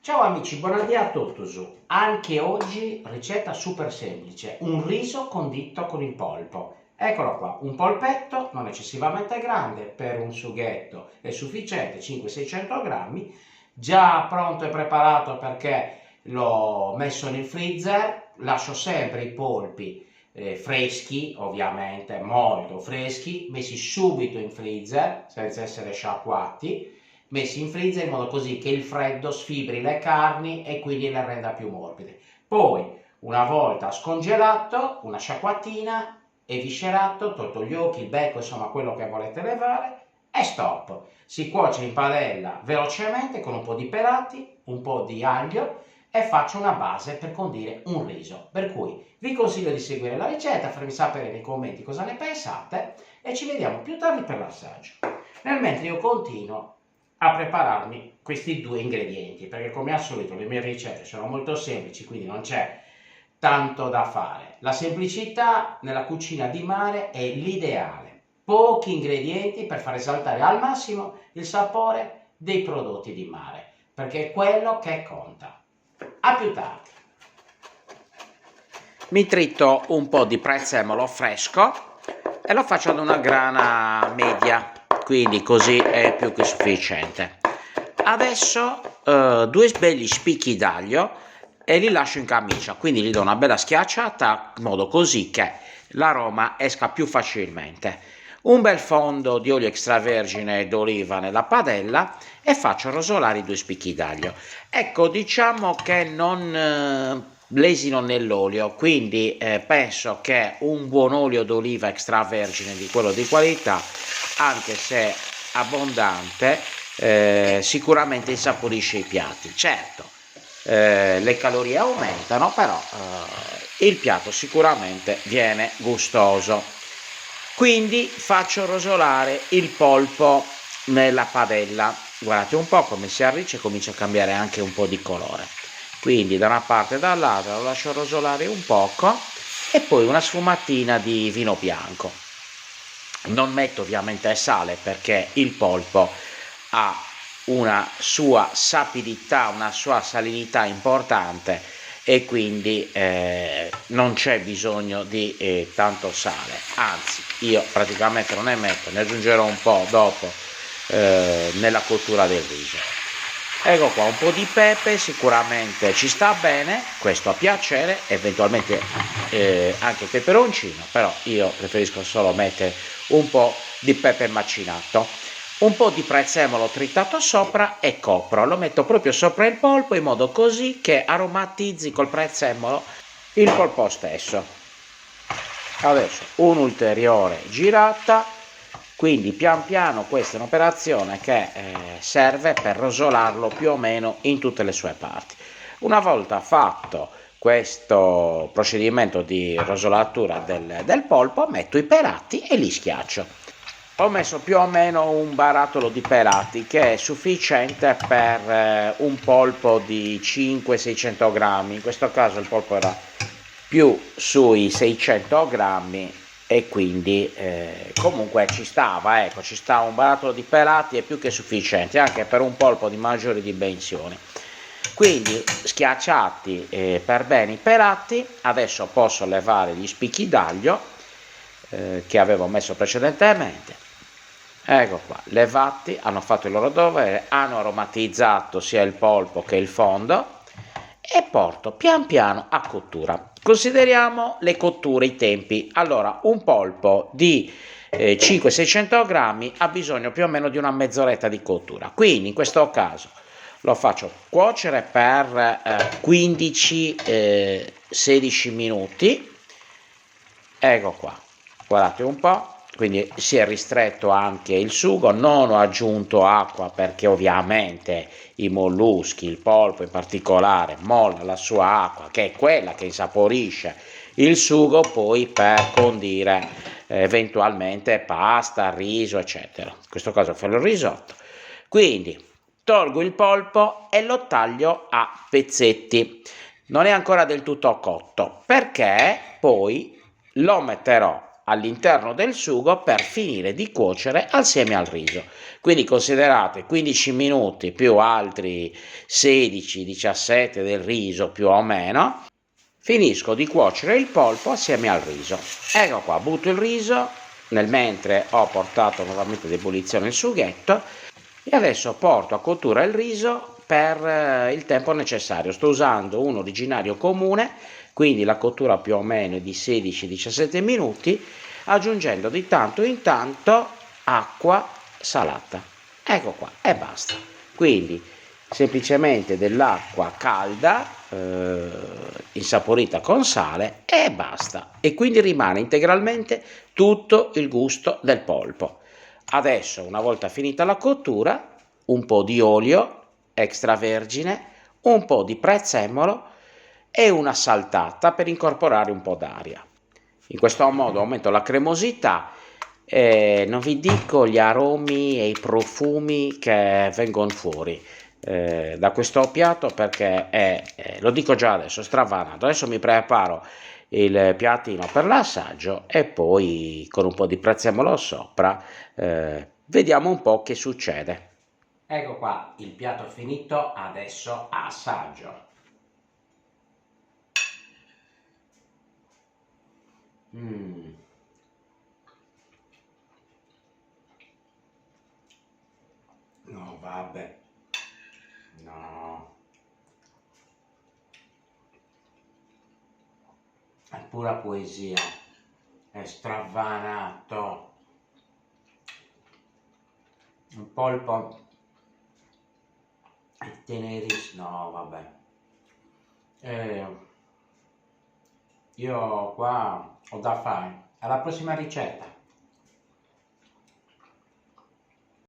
Ciao amici, buonasera a tutti. Anche oggi ricetta super semplice, un riso condito con il polpo. Eccolo qua, un polpetto non eccessivamente grande, per un sughetto è sufficiente, 500-600 grammi, già pronto e preparato perché l'ho messo nel freezer. Lascio sempre i polpi freschi, ovviamente molto freschi, messi subito in freezer senza essere sciacquati, messi in freezer in modo così che il freddo sfibri le carni e quindi le renda più morbide. Poi, una volta scongelato, una sciacquatina, eviscerato, tolto gli occhi, il becco, insomma quello che volete levare, e stop. Si cuoce in padella velocemente con un po' di pelati, un po' di aglio e faccio una base per condire un riso. Per cui vi consiglio di seguire la ricetta, farmi sapere nei commenti cosa ne pensate e ci vediamo più tardi per l'assaggio. Nel mentre io continuo a prepararmi questi due ingredienti, perché come al solito le mie ricette sono molto semplici, quindi non c'è tanto da fare. La semplicità nella cucina di mare è l'ideale. Pochi ingredienti per far esaltare al massimo il sapore dei prodotti di mare, perché è quello che conta. A più tardi. Mi trito un po' di prezzemolo fresco e lo faccio ad una grana media, quindi così è più che sufficiente. Adesso due belli spicchi d'aglio e li lascio in camicia, quindi gli do una bella schiacciata in modo così che l'aroma esca più facilmente. Un bel fondo di olio extravergine d'oliva nella padella e faccio rosolare i due spicchi d'aglio. Ecco, diciamo che non lesino nell'olio, quindi penso che un buon olio d'oliva extravergine di quello di qualità, anche se abbondante, sicuramente insaporisce i piatti. Certo, le calorie aumentano, però il piatto sicuramente viene gustoso. Quindi faccio rosolare il polpo nella padella. Guardate un po' come si arriccia e comincia a cambiare anche un po' di colore. Quindi da una parte e dall'altra lo lascio rosolare un poco e poi una sfumatina di vino bianco. Non metto ovviamente sale perché il polpo ha una sua sapidità, una sua salinità importante e quindi non c'è bisogno di tanto sale, anzi io praticamente non ne metto, ne aggiungerò un po' dopo nella cottura del riso. Ecco qua, un po' di pepe sicuramente ci sta bene, questo a piacere, eventualmente anche peperoncino, però io preferisco solo mettere un po' di pepe macinato, un po' di prezzemolo tritato sopra e copro, lo metto proprio sopra il polpo in modo così che aromatizzi col prezzemolo il polpo stesso. Adesso un'ulteriore girata, quindi pian piano questa è un'operazione che serve per rosolarlo più o meno in tutte le sue parti. Una volta fatto questo procedimento di rosolatura del polpo, metto i pelati e li schiaccio. Ho messo più o meno un barattolo di pelati che è sufficiente per un polpo di 500-600 grammi, in questo caso il polpo era più sui 600 grammi e quindi comunque ci stava, ecco, ci sta un barattolo di pelati è più che sufficiente anche per un polpo di maggiori dimensioni. Quindi schiacciati per bene i pelati, adesso posso levare gli spicchi d'aglio che avevo messo precedentemente. Ecco qua, levati, hanno fatto il loro dovere, hanno aromatizzato sia il polpo che il fondo e porto pian piano a cottura. Consideriamo le cotture, i tempi. Allora, un polpo di 500-600 grammi ha bisogno più o meno di una mezz'oretta di cottura, quindi in questo caso lo faccio cuocere per 15-16 minuti. Ecco qua, guardate un po'. Quindi si è ristretto anche il sugo, non ho aggiunto acqua perché ovviamente i molluschi, il polpo in particolare, molla la sua acqua che è quella che insaporisce il sugo poi per condire eventualmente pasta, riso eccetera. In questo caso farò il risotto. Quindi tolgo il polpo e lo taglio a pezzetti. Non è ancora del tutto cotto perché poi lo metterò all'interno del sugo per finire di cuocere assieme al riso. Quindi considerate 15 minuti più altri 16-17 del riso più o meno. Finisco di cuocere il polpo assieme al riso. Ecco qua, butto il riso, nel mentre ho portato nuovamente ad ebollizione il sughetto e adesso porto a cottura il riso per il tempo necessario. Sto usando un originario comune, quindi la cottura più o meno è di 16-17 minuti, aggiungendo di tanto in tanto acqua salata. Ecco qua, e basta. Quindi semplicemente dell'acqua calda insaporita con sale e basta, e quindi rimane integralmente tutto il gusto del polpo. Adesso, una volta finita la cottura, un po' di olio extravergine, un po' di prezzemolo e una saltata per incorporare un po' d'aria. In questo modo aumento la cremosità. Non vi dico gli aromi e i profumi che vengono fuori da questo piatto, perché è, lo dico già adesso, stravanato. Adesso mi preparo il piattino per l'assaggio e poi con un po' di prezzemolo sopra vediamo un po' che succede. Ecco qua, il piatto è finito, adesso assaggio. No, vabbè, no, è pura poesia, è stravanato. Un polpo è tenerissimo, no, vabbè. Io qua ho da fare. Alla prossima ricetta.